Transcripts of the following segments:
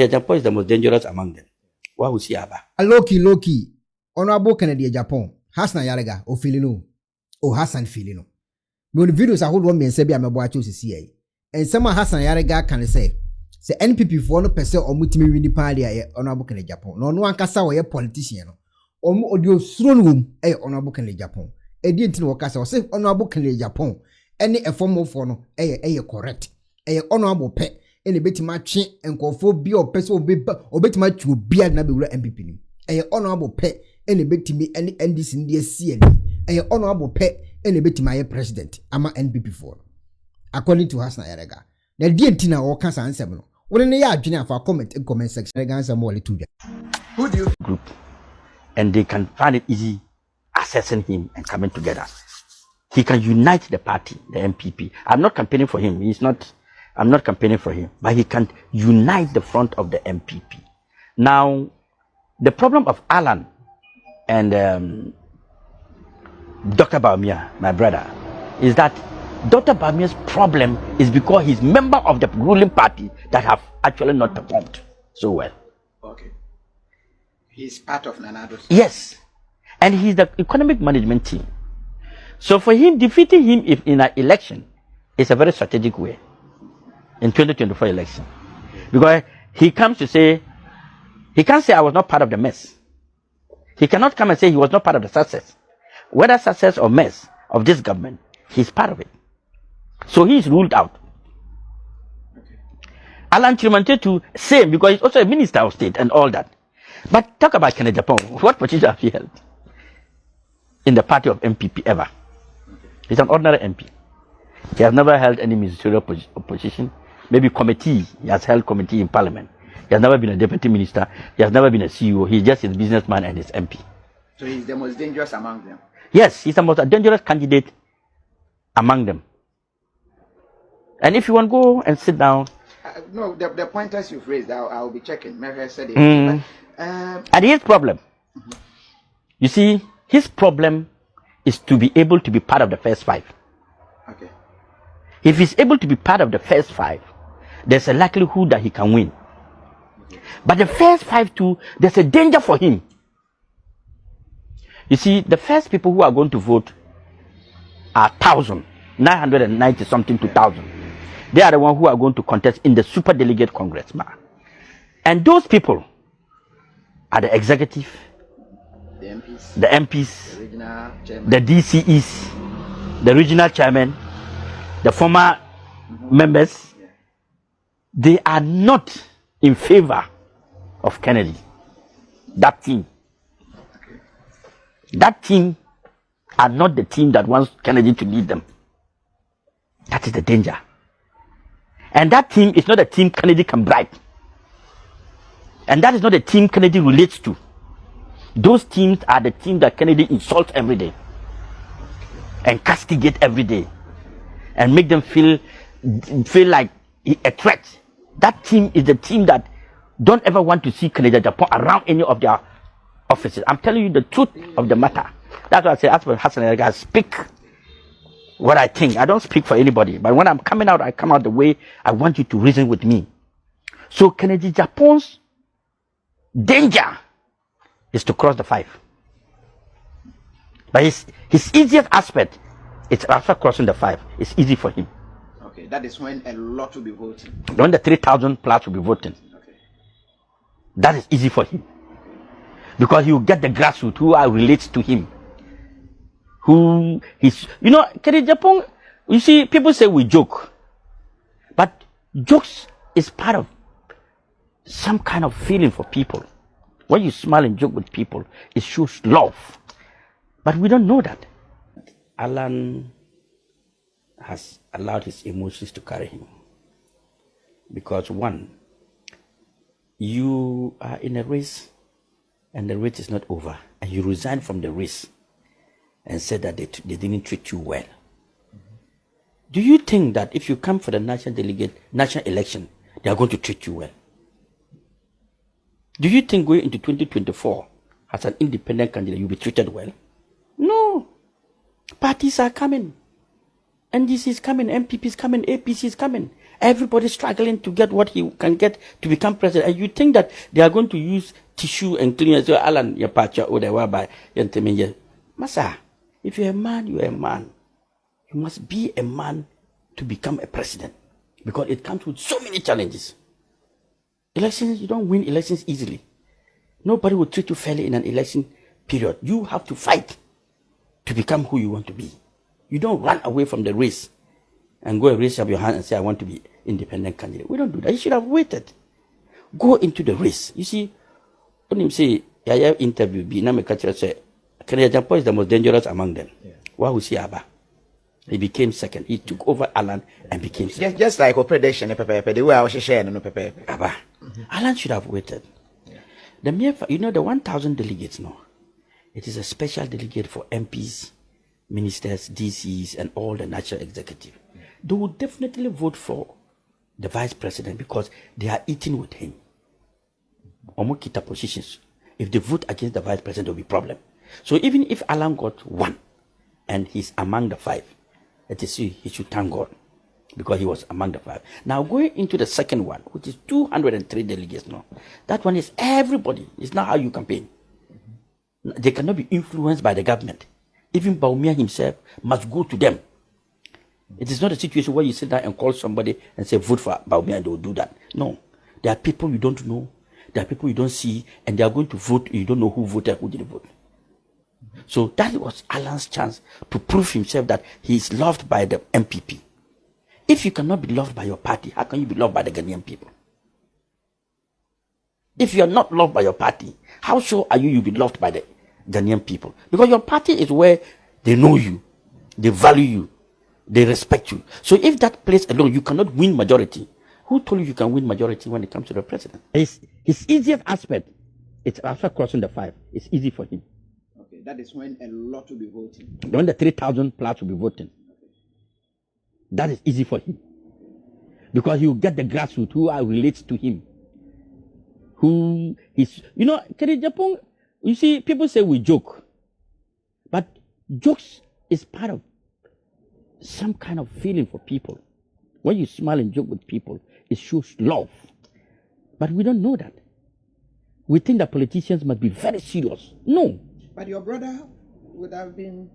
Agyapong is the most dangerous among them. Why would see Abba? Loki. Honorable Kennedy Agyapong. Hassan Ayariga. O Filino. O Hassan Filino. When the videos are hold 1 million sebi amebo acho CCA. And some Hassan Ayariga can say NPP for no person or mutimi wini party Honorable Kennedy Agyapong. No ankasa we politician no. Omu audio throne room Honorable Kennedy Agyapong. Edi ntino wakasa o say Honorable Kennedy Agyapong. Any a form of for no correct. Honorable pe. Any betima chin and bi or person or betima chu beard na be MPP ni. Honorable pe any betimi any NDC in the CN. Honorable pe any betima president ama NPP for. According to Hassan Ayariga. Na di entina o kan sa answer no. Wole ne ya adwene afa comment in comment section. Ayariga answer mo le tuja. Who do you group? And they can find it easy assessing him and coming together. He can unite the party, the MPP. I'm not campaigning for him. I'm not campaigning for him, but he can unite the front of the MPP. Now, the problem of Alan and Dr. Bawumia, my brother, is that Dr. Bawumia's problem is because he's member of the ruling party that have actually not performed so well. Okay. He's part of Nanado's. Yes. And he's the economic management team. So for him, defeating him in an election is a very strategic way. In 2024 election, because he comes to say, he can't say I was not part of the mess. He cannot come and say he was not part of the success. Whether success or mess of this government, he's part of it. So he is ruled out. Okay. Alan Chimantetu, same, because he's also a minister of state and all that. But talk about Kennedy Agyapong. What position have he held in the party of MPP ever? Okay. He's an ordinary MP. He has never held any ministerial position. Maybe committee. He has held committee in parliament. He has never been a deputy minister. He has never been a CEO. He's just a businessman and his MP. So he's the most dangerous among them? Yes, he's the most dangerous candidate among them. And if you want to go and sit down. No, the pointers you've raised, I'll be checking. Maybe said it. And his problem, you see, his problem is to be able to be part of the first 5. Okay. If he's able to be part of the first 5, there's a likelihood that he can win. Okay. But the first 5 too, there's a danger for him. You see, the first people who are going to vote are 990 something to 1,000. They are the ones who are going to contest in the super delegate congress. And those people are the executive, the MPs, the regional chairman, the DCEs, the regional chairman, the former members. Yeah. They are not in favor of Kennedy. That team. Okay. That team are not the team that wants Kennedy to lead them. That is the danger. And that team is not a team Kennedy can bribe. And that is not a team Kennedy relates to. Those teams are the teams that Kennedy insults every day and castigate every day and make them feel like a threat. That team is the team that don't ever want to see Kennedy Agyapong around any of their offices. I'm telling you the truth of the matter. That's why I say, as for Hassan Ayariga, I speak what I think. I don't speak for anybody. But when I'm coming out, I come out the way I want you to reason with me. So Kennedy Agyapong's danger is to cross the 5. But his easiest aspect is after crossing the 5. It's easy for him. Okay, that is when a lot will be voting. When the 3,000 plus will be voting. Okay. That is easy for him. Because he will get the grassroots who relates to him. Who he's, Kennedy Agyapong, you see, people say we joke. But jokes is part of some kind of feeling for people. When you smile and joke with people, it shows love. But we don't know that. Alan has allowed his emotions to carry him. Because one, you are in a race and the race is not over. And you resign from the race and said that they didn't treat you well. Do you think that if you come for the national election, they are going to treat you well? Do you think going into 2024 as an independent candidate, you'll be treated well? No. Parties are coming. NDC is coming, MPP is coming, APC is coming. Everybody's struggling to get what he can get to become president. And you think that they are going to use tissue and clean so Alan your patcha or the whereby Masa, if you're a man, you're a man. You must be a man to become a president. Because it comes with so many challenges. Elections, you don't win elections easily. Nobody will treat you fairly in an election period. You have to fight to become who you want to be. You don't run away from the race and go and raise up your hand and say, I want to be independent candidate. We don't do that. You should have waited. Go into the race. You see, when you say, I have interview, say, Agyapong is the most dangerous among them. Yeah. Why was he Abba? He became second. He took over Alan and became second. Just like a prediction, the way I was sharing, Abba. Alan should have waited. Yeah. The mere, the 1,000 delegates now, it is a special delegate for MPs, ministers, DCs, and all the national executive. Yeah. They will definitely vote for the vice president because they are eating with him. Omokita positions. If they vote against the vice president, there will be problem. So even if Alan got 1 and he's among the 5, he should thank God because he was among the 5. Now going into the second one, which is 203 delegates now, that one is everybody. It's not how you campaign. They cannot be influenced by the government. Even Bawumia himself must go to them. It is not a situation where you sit down and call somebody and say, vote for Bawumia, and they will do that. No. There are people you don't know. There are people you don't see, and they are going to vote. You don't know who voted, who didn't vote. So that was Alan's chance to prove himself that he is loved by the MPP. If you cannot be loved by your party, how can you be loved by the Ghanaian people? If you are not loved by your party, how sure are you'll be loved by the Ghanaian people? Because your party is where they know you, they value you, they respect you. So if that place alone, you cannot win majority, who told you can win majority when it comes to the president? His easiest aspect, it's after crossing the 5. It's easy for him. Okay, that is when a lot will be voting. When the 3,000 plus will be voting. Okay. That is easy for him. Because he will get the grassroots who relates to him. Who is, Agyapong, you see, people say we joke. But jokes is part of some kind of feeling for people. When you smile and joke with people, it shows love. But we don't know that. We think that politicians must be very serious. No. But your brother would have been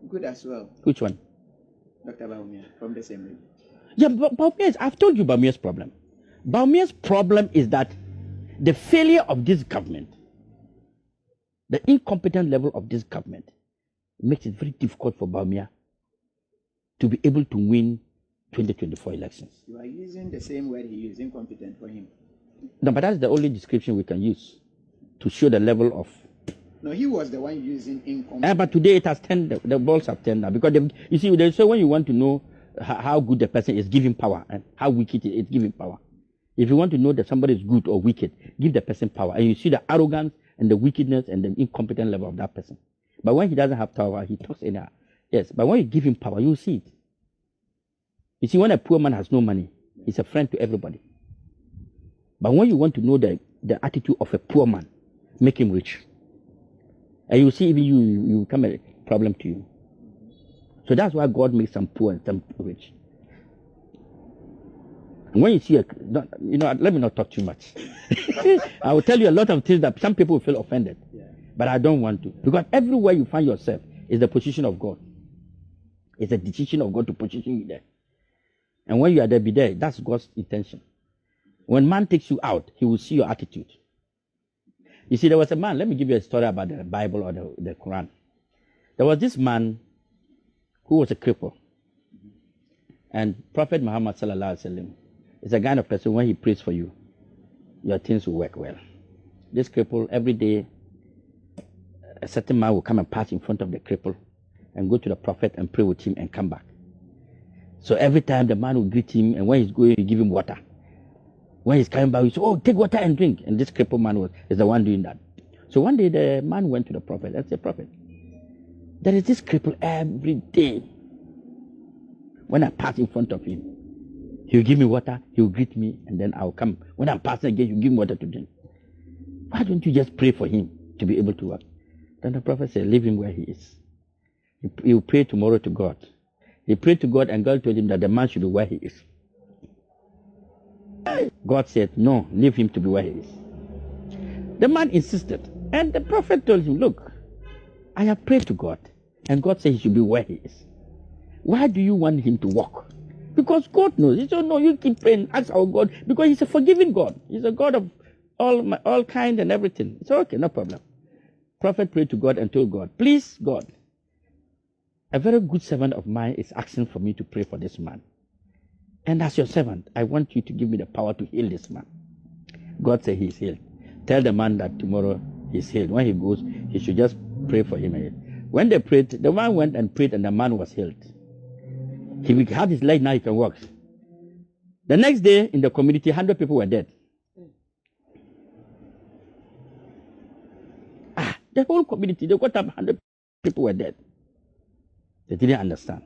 good as well. Which one? Dr. Bawumia, from the same region. Yeah, Bawumia's, I've told you Bawumia's problem. Bawumia's problem is that the failure of this government, the incompetent level of this government, makes it very difficult for Bawumia to be able to win 2024 elections. You are using the same word he used, incompetent, for him. No, but that's the only description we can use to show the level of. No, he was the one using incompetent. But today it has turned, the balls have turned now. Because you see, they say when you want to know how good the person is, give him power, and how wicked it is, give him power. If you want to know that somebody is good or wicked, give the person power. And you see the arrogance and the wickedness and the incompetent level of that person. But when he doesn't have power, he talks anyhow. Yes, but when you give him power, you see it. You see, when a poor man has no money, he's a friend to everybody. But when you want to know the attitude of a poor man, make him rich. And you see, even you become a problem to you. So that's why God makes some poor and some rich. And when you see let me not talk too much. I will tell you a lot of things that some people will feel offended. Yeah. But I don't want to. Because everywhere you find yourself is the position of God. It's a decision of God to position you there. And when you are there, be there. That's God's intention. When man takes you out, he will see your attitude. You see, there was a man, let me give you a story about the Bible or the Quran. There was this man who was a cripple. And Prophet Muhammad sallallahu alaihi wasallam is a kind of person, when he prays for you, your things will work well. This cripple, every day, a certain man will come and pass in front of the cripple and go to the Prophet and pray with him and come back. So every time the man will greet him, and when he's going, you give him water. When he's coming back, he says, oh, take water and drink. And this crippled man is the one doing that. So one day the man went to the Prophet and said, Prophet, there is this cripple every day. When I pass in front of him, he'll give me water, he'll greet me, and then I'll come. When I'm passing again, he'll give me water to drink. Why don't you just pray for him to be able to work? Then the Prophet said, leave him where he is. He'll pray tomorrow to God. He prayed to God, and God told him that the man should be where he is. God said, no, leave him to be where he is. The man insisted. And the prophet told him, look, I have prayed to God. And God said he should be where he is. Why do you want him to walk? Because God knows. He said, no, you keep praying, ask our God. Because he's a forgiving God. He's a God of all kind and everything. It's okay, no problem. Prophet prayed to God and told God, please, God, a very good servant of mine is asking for me to pray for this man. And as your servant, I want you to give me the power to heal this man. God said he is healed. Tell the man that tomorrow he's healed. When he goes, he should just pray for him. When they prayed, the man went and prayed and the man was healed. He had his leg, now he can walk. The next day in the community, 100 people were dead. The whole community, they got up, 100 people were dead. They didn't understand.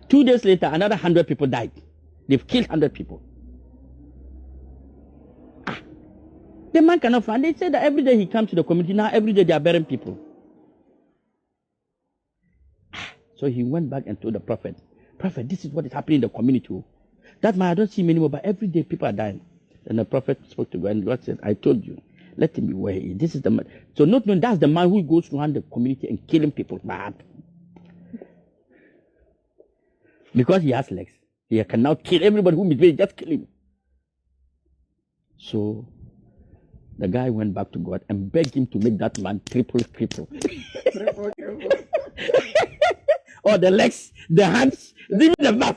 2 days later, another 100 people died. They've killed 100 people. The man cannot find. They said that every day he comes to the community. Now every day they are burying people. So he went back and told the prophet, Prophet, this is what is happening in the community. That man, I don't see him anymore, but every day people are dying. And the prophet spoke to God, and God said, I told you, let him be where he is. This is the man. So not knowing that's the man who goes around the community and killing people bad. Because he has legs. He can now kill everybody who is just kill him. So the guy went back to God and begged him to make that man triple cripple. Or the legs, the hands, even the mouth.